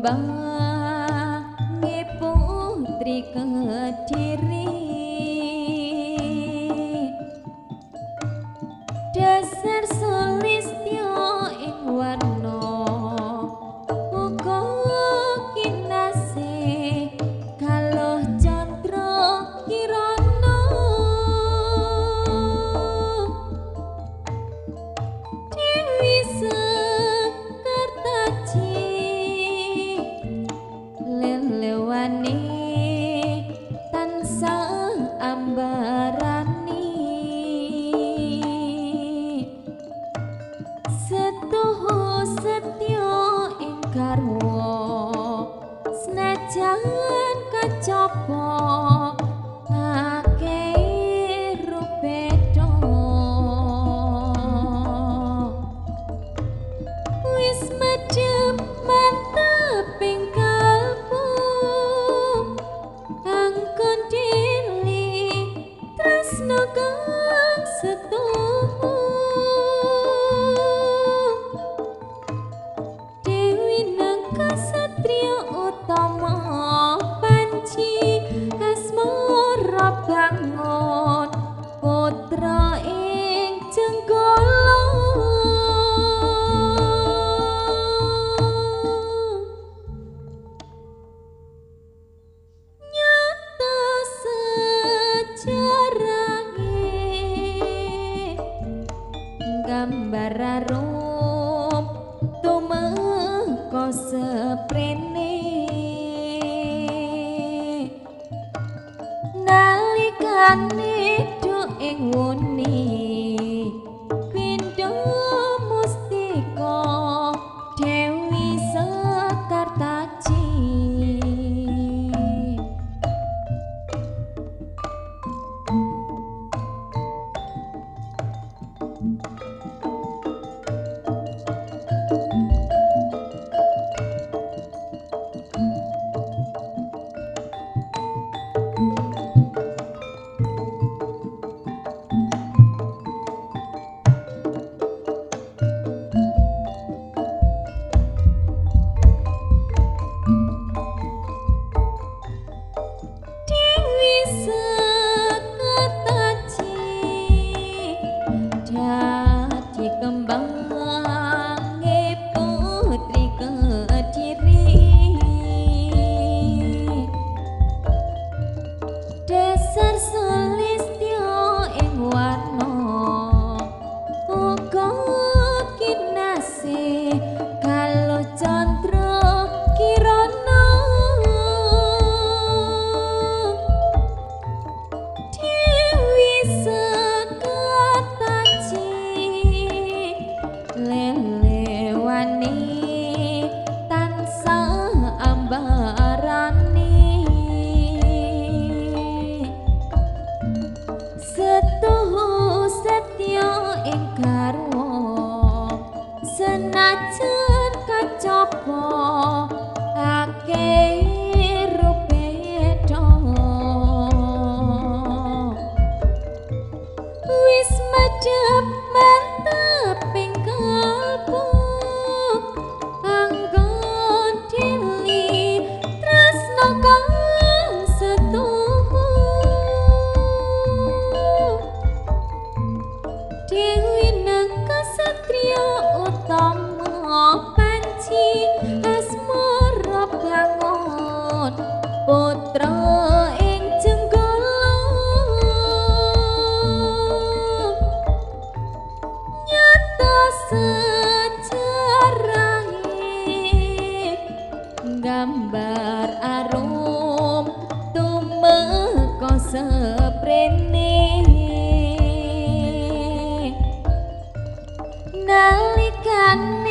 kembange putri Kediri dasar sulistya ing warna uga kinasih kaloh candra kirana Dewi Sekartaji lelewani tansah ambarani setuhu setya ing garwa senajan kacapa akeh rupeda wis madhep manteping kalbu angkon dili tresno kang setuhu Dewi nangka satria utama panci asmara bangun putra ing jenggala nyata sejarahe gambar arum tumeka seprene nalikane duk ing wuni pindha mustika Dewi Sekartaji Dewi Sekartaji dadi kembange putri Kediri dasar sulistya ing warna uga kinasih kalo candra kirana Dewi Sekartaji lelewani tansah ambarani setuhu setya ing garwa senajan kacapa akeh rupeda wis madhep manteping kalbu anggon dili tresno kang setuhu Dewi nangka satria utama panci asmara bangun putra ing jenggala nyata sejarahe gambar arum tumeka seprene nalikane